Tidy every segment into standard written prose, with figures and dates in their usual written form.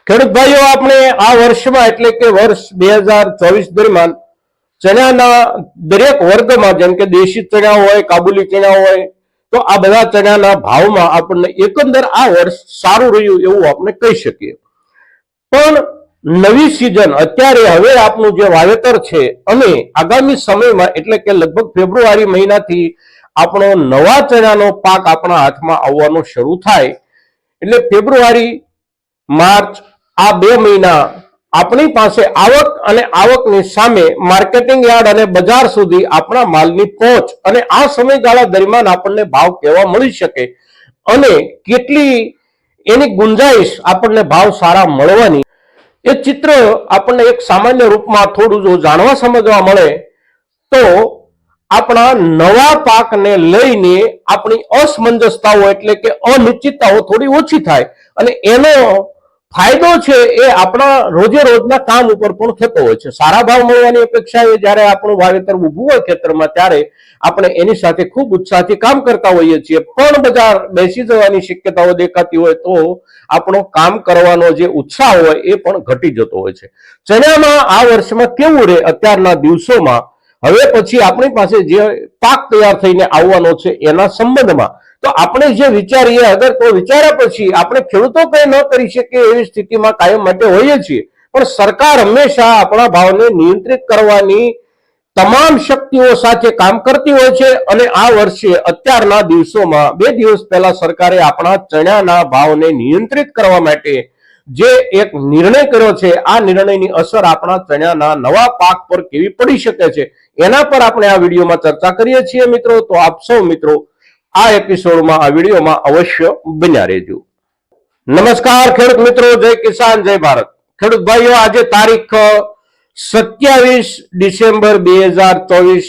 ખેડૂત ભાઈઓ, આપણે આ વર્ષમાં એટલે કે વર્ષ 2024 દરમિયાન ચણાના દરેક વર્ગમાં, જેમ કે દેશી ચણા હોય, કાબુલી ચણા હોય, તો આ બધા ચણાના ભાવમાં આપણને એકંદર આ વર્ષ સારું રહ્યું એવું આપણે કહી શકીએ. પણ નવી સિઝન અત્યારે હવે આપનું જે વાવેતર છે અને આગામી સમયમાં એટલે કે લગભગ ફેબ્રુઆરી મહિનાથી આપણો નવા ચણાનો પાક આપણા હાથમાં આવવાનો શરૂ થાય. એટલે ફેબ્રુઆરી, માર્ચ આ 2 મહિના આપણી પાસે આવક અને આવકની સામે માર્કેટિંગ યાર્ડ અને બજાર સુધી આપણા માલની પહોંચ અને આ સમયગાળા દરમિયાન આપણને ભાવ કેવા મળી શકે અને કેટલી એની ગુંજાઈશ આપણને ભાવ સારા મળવાની, એ ચિત્ર આપણને એક સામાન્ય રૂપમાં થોડું જો જાણવા સમજવા મળે તો આપણા નવા પાકને લઈને આપણી અસમંજસતાઓ એટલે કે અનિશ્ચિતતાઓ થોડી ઓછી થાય અને એનો ફાયદો છે એ આપણા રોજે રોજના કામ ઉપર પણ થતો હોય છે. સારા ભાવ મળવાની અપેક્ષાએ જ્યારે આપણું વાવેતર ઊભું હોય ખેતરમાં ત્યારે આપણે એની સાથે ખૂબ ઉત્સાહથી કામ કરતા હોઈએ છીએ, પણ બજાર બેસી જવાની શક્યતાઓ દેખાતી હોય તો આપણો કામ કરવાનો જે ઉત્સાહ હોય એ પણ ઘટી જતો હોય છે. ચણામાં આ વર્ષમાં કેવું રહે અત્યારના દિવસોમાં, હવે પછી આપણી પાસે જે પાક તૈયાર થઈને આવવાનો છે એના સંબંધમાં તો આપણે જે વિચારીએ અગર તો વિચાર્યા પછી આપણે ખેડૂતો કંઈ ન કરી શકીએ એવી સ્થિતિમાં કાયમ માટે હોઈએ છીએ, પણ સરકાર હંમેશા આપણા ભાવને નિયંત્રિત કરવાની તમામ શક્તિઓ સાથે કામ કરતી હોય છે. અને આ વર્ષે અત્યારના દિવસોમાં 2 દિવસ પહેલા સરકારે આપણા ચણાના ભાવને નિયંત્રિત કરવા માટે જે એક નિર્ણય કર્યો છે, આ નિર્ણયની અસર આપણા ચણાના નવા પાક પર કેવી પડી શકે છે એના પર આપણે આ વિડીયોમાં ચર્ચા કરીએ છીએ મિત્રો. તો આપ સૌ મિત્રો આ એપિસોડમાં, આ વિડીયોમાં અવશ્ય બન્યા રહેજો. નમસ્કાર ખેડૂત મિત્રો, જય કિસાન, જય ભારત. ખેડૂત ભાઈઓ, આજે તારીખ 27 ડિસેમ્બર 2024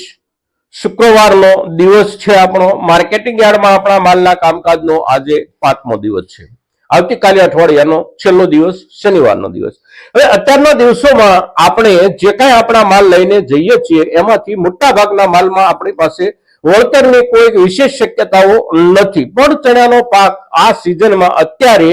શુક્રવારનો દિવસ છે આપણો. માર્કેટિંગ યાર્ડમાં આપણા માલના કામકાજનો આજે 5મો દિવસ છે. આવતીકાલે અઠવાડિયાનો છેલ્લો દિવસ, શનિવારનો દિવસ. હવે અત્યારના દિવસોમાં આપણે જે કાંઈ આપણા માલ લઈને જઈએ છીએ એમાંથી મોટા ભાગના માલમાં આપણી પાસે વળતરની કોઈ વિશેષ શક્યતાઓ નથી, પણ ચણાનો પાક આ સિઝનમાં અત્યારે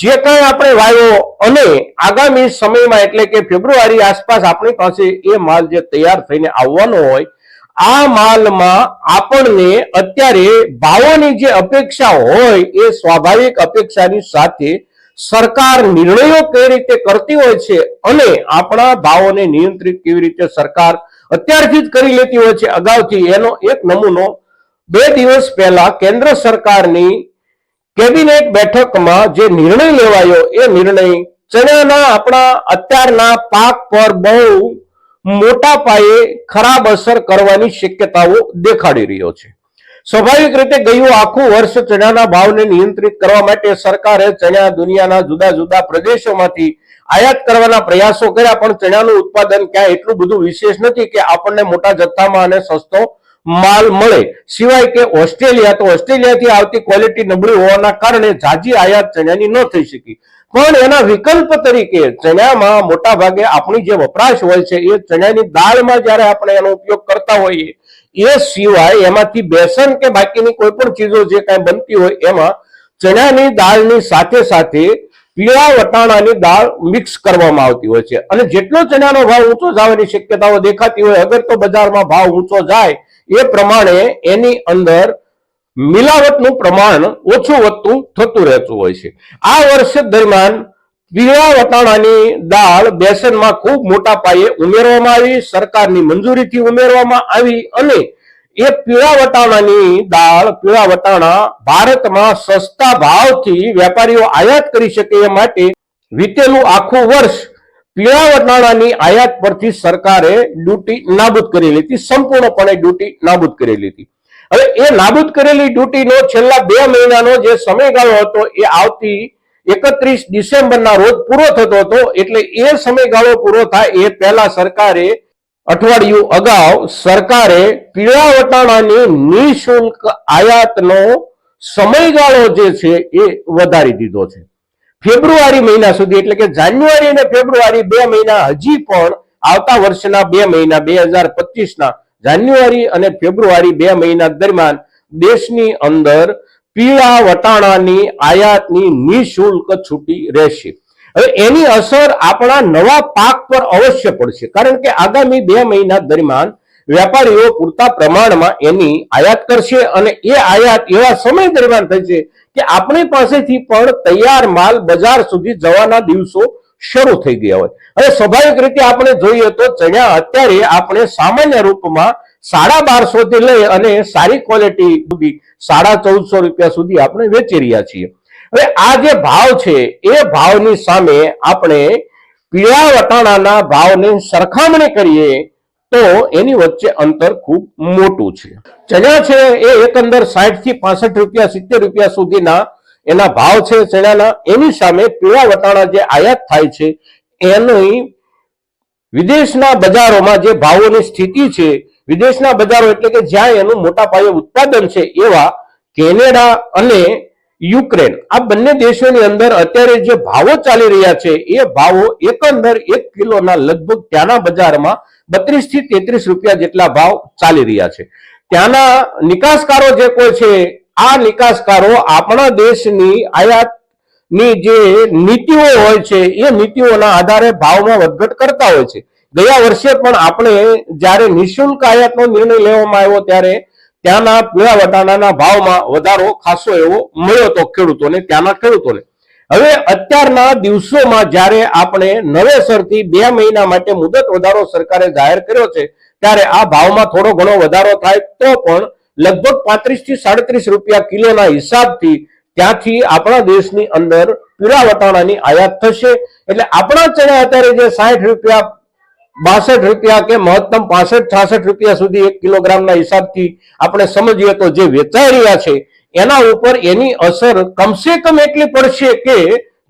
જે કાંઈ આપણે વાવ્યો અને આગામી સમયમાં એટલે કે ફેબ્રુઆરી આસપાસ આપણી પાસે એ માલ જે તૈયાર થઈને આવવાનો હોય, આ માલમાં આપણને અત્યારે ભાવોની જે અપેક્ષા હોય એ સ્વાભાવિક અપેક્ષાની સાથે સરકાર નિર્ણયો કઈ રીતે કરતી હોય છે અને આપણા ભાવોને નિયંત્રિત કેવી રીતે સરકાર અત્યારથી જ કરી લેતી હોય છે અગાઉથી, એનો એક નમૂનો 2 દિવસ પહેલા કેન્દ્ર સરકારની કેબિનેટ બેઠકમાં જે નિર્ણય લેવાયો એ નિર્ણય ચણાના આપણા અત્યારના પાક પર બહુ મોટા પાયે ખરાબ અસર કરવાની શક્યતાઓ દેખાડી રહ્યો છે. સ્વાભાવિક રીતે ગયું આખું વર્ષ ચણાના ભાવને નિયંત્રિત કરવા માટે સરકારે ચણા દુનિયાના જુદા જુદા પ્રદેશોમાંથી આયાત કરવાના પ્રયાસો કર્યા, પણ ચણાનું ઉત્પાદન ક્યાં એટલું બધું વિશેષ નથી કે આપણને મોટા જથ્થામાં અને સસ્તો માલ મળે, સિવાય કે ઓસ્ટ્રેલિયા, તો ઓસ્ટ્રેલિયાથી આવતી ક્વોલિટી નબળી હોવાના કારણે ઝાઝી આયાત ચણાની ન થઈ શકી. પણ એના વિકલ્પ તરીકે ચણામાં મોટા ભાગે આપણી જે વપરાશ હોય છે એ ચણાની દાળમાં જ્યારે આપણે એનો ઉપયોગ કરતા હોઈએ, એ સિવાય એમાંથી બેસન કે બાકીની કોઈ પણ ચીજો જે કાંઈ બનતી હોય એમાં ચણાની દાળની સાથે સાથે પીળા વટાણાની દાળ મિક્સ કરવામાં આવતી હોય છે. અને જેટલો ચણાનો ભાવ ઊંચો જવાની શક્યતાઓ દેખાતી હોય, અગર તો બજારમાં ભાવ ઊંચો જાય એ પ્રમાણે એની અંદર મિલાવટનું પ્રમાણ ઓછું વધતું થતું રહેતું હોય છે. આ વર્ષ દરમિયાન પીળા વટાણાની દાળ બેસનમાં ખૂબ મોટા પાયે ઉમેરવામાં આવી, સરકારની મંજૂરીથી ઉમેરવામાં આવી અને એ પીળા વટાણાની દાળ, પીળા વટાણા ભારતમાં સસ્તા ભાવથી વેપારીઓ આયાત કરી શકે એ માટે વીતેલું આખું વર્ષ પીળા વટાણાની આયાત પરથી સરકારે ડ્યુટી નાબૂદ કરેલી હતી, સંપૂર્ણપણે ડ્યુટી નાબૂદ કરેલી હતી. હવે એ નાબૂદ કરેલી ડ્યુટીનો છેલ્લા 2 મહિનાનો જે સમયગાળો હતો એ આવતી 31 ડિસેમ્બરના રોજ પૂરો થતો હતો. એટલે એ સમયગાળો પૂરો થાય એ પહેલા સરકારે અઠવાડિયું અગાઉ સરકારે પીળા વટાણાની નિઃશુલ્ક આયાતનો સમયગાળો જે છે એ વધારી દીધો છે ફેબ્રુઆરી મહિના સુધી. એટલે કે જાન્યુઆરી અને ફેબ્રુઆરી 2 મહિના હજી પણ આવતા વર્ષના 2 મહિના 2025ના જાન્યુઆરી અને ફેબ્રુઆરી 2 મહિના દરમિયાન દેશની અંદર પીળા વટાણાની આયાતની નિઃશુલ્ક છૂટી રહેશે. હવે એની અસર આપણા નવા પાક પર અવશ્ય પડશે, કારણ કે આગામી 2 મહિના દરમિયાન વેપારીઓ પૂરતા પ્રમાણમાં એની આયાત કરશે અને એ આયાત એવા સમય દરમિયાન થશે કે આપણી પાસેથી પણ તૈયાર માલ બજાર સુધી જવાના દિવસો શરૂ થઈ ગયા હોય. હવે સ્વાભાવિક રીતે આપણે જોઈએ તો ચણા અત્યારે આપણે સામાન્ય રૂપમાં 1250 થી લઈ અને સારી ક્વોલિટી સુધી 1450 રૂપિયા સુધી આપણે વેચી રહ્યા છીએ. હવે આ જે ભાવ છે એ ભાવની સામે આપણે પીળા વટાણાના ભાવની સરખામણી કરીએ તો એની વચ્ચે અંતર ખૂબ મોટું છે. ચણા છે એ એકંદર 60 થી 65 રૂપિયા 70 રૂપિયા સુધીના એના ભાવ છે ચણાના. એની સામે પીળા વટાણા જે આયાત થાય છે એની વિદેશના બજારોમાં જે ભાવોની સ્થિતિ છે, વિદેશના બજારો એટલે કે જ્યાં એનું મોટા પાયે ઉત્પાદન છે એવા કેનેડા અને યુક્રેન, આ બંને દેશોની અંદર અત્યારે જે ભાવો ચાલી રહ્યા છે એ ભાવો એકંદર 1 કિલોના લગભગ ત્યાંના બજારમાં 32 થી 33 રૂપિયા જેટલા ભાવ ચાલી રહ્યા છે. ત્યાંના નિકાસકારો જે કોઈ છે, આ નિકાસકારો આપણા દેશની આયાતની જે નીતિઓ હોય છે એ નીતિઓના આધારે ભાવમાં વધઘટ કરતા હોય છે. ગયા વર્ષે પણ આપણે જ્યારે નિઃશુલ્ક આયાતનો નિર્ણય લેવામાં આવ્યો ત્યારે ત્યાંના પીળા વટાણાના ભાવમાં વધારો ખાસો એવો મળ્યો હતો ખેડૂતોને, ત્યાંના ખેડૂતોને. હવે અત્યારના દિવસોમાં જ્યારે આપણે નવેસરથી 2 મહિના માટે મુદત વધારો સરકારે જાહેર કર્યો છે ત્યારે આ ભાવમાં થોડો ઘણો વધારો થાય તો પણ લગભગ 35 થી 37 રૂપિયા કિલોના હિસાબથી ત્યાંથી આપણા દેશની અંદર પીળા વટાણાની આયાત થશે. એટલે આપણા ચણા અત્યારે જે 60 રૂપિયા 62 રૂપિયા કે મહત્તમ 65-66 રૂપિયા સુધી 1 કિલોગ્રામના હિસાબથી આપણે સમજીએ તો જે વેચાઈ રહ્યા છે એના ઉપર એની અસર કમસે કમ એટલી પડશે કે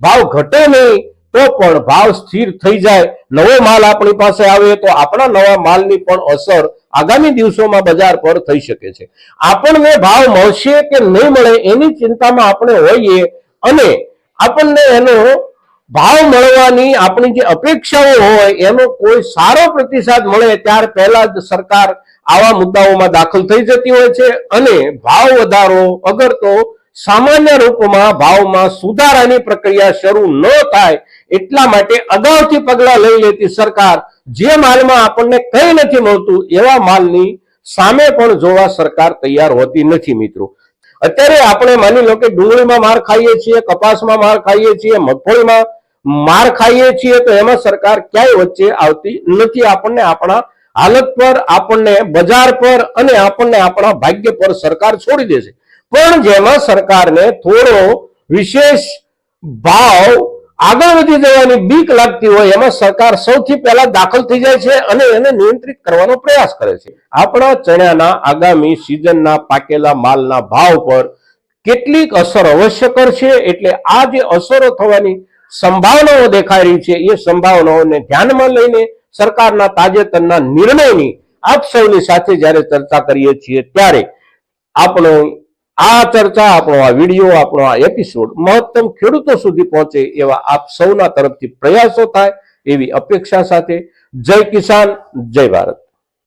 ભાવ ઘટે નહીં તો પણ ભાવ સ્થિર થઈ જાય. નવો માલ આપણી પાસે આવે તો આપણા નવા માલની પણ અસર આગામી દિવસોમાં બજાર પર થઈ શકે છે. આપણને ભાવ મળશે કે નહીં મળે એની ચિંતામાં આપણે હોઈએ અને આપણને એનો ભાવ મળવાની આપણી જે અપેક્ષાઓ હોય એનો કોઈ સારો પ્રતિસાદ મળે ત્યાર પહેલા જ સરકાર આવા મુદ્દાઓમાં દાખલ થઈ જતી હોય છે અને ભાવ વધારો અગર તો સામાન્ય રૂપમાં ભાવમાં સુધારાની પ્રક્રિયા શરૂ ન થાય એટલા માટે અગાઉથી પગલા લઈ લેતી સરકાર જે માલમાં આપણને કંઈ નથી મળતું એવા માલની સામે પણ જોવા સરકાર તૈયાર હોતી નથી. મિત્રો, અત્યારે આપણે માની લો કે ડુંગળીમાં માર ખાઈએ છીએ, કપાસમાં માર ખાઈએ છીએ, મગફળીમાં માર ખાઈએ છીએ તો એમાં સરકાર ક્યાંય વચ્ચે આવતી નથી. આપણને આપણા હાલત પર, આપણને બજાર પર અને આપણને આપણા ભાગ્ય પર સરકાર છોડી દેશે. પણ જેમાં સરકારને થોડો વિશેષ ભાવ આગળ વધી જવાની બીક લાગતી હોય એમાં સરકાર સૌથી પહેલા દાખલ થઈ જાય છે અને એને નિયંત્રિત કરવાનો પ્રયાસ કરે છે. આપણા ચણાના આગામી સિઝનના પાકેલા માલના ભાવ પર કેટલીક અસર અવશ્ય કરશે. એટલે આ જે અસરો થવાની સંભાવનાઓ દેખાઈ રહી છે એ સંભાવનાઓને ધ્યાનમાં લઈને સરકારના તાજેતરના નિર્ણયની આપ સૌની સાથે જ્યારે ચર્ચા કરીએ છીએ ત્યારે આપણો આ ચર્ચા, આપણો આ વિડીયો, આપણો આ એપિસોડ મહત્તમ ખેડૂતો સુધી પહોંચે એવા આપ સૌના તરફથી પ્રયાસો થાય એવી અપેક્ષા સાથે જય કિસાન, જય ભારત.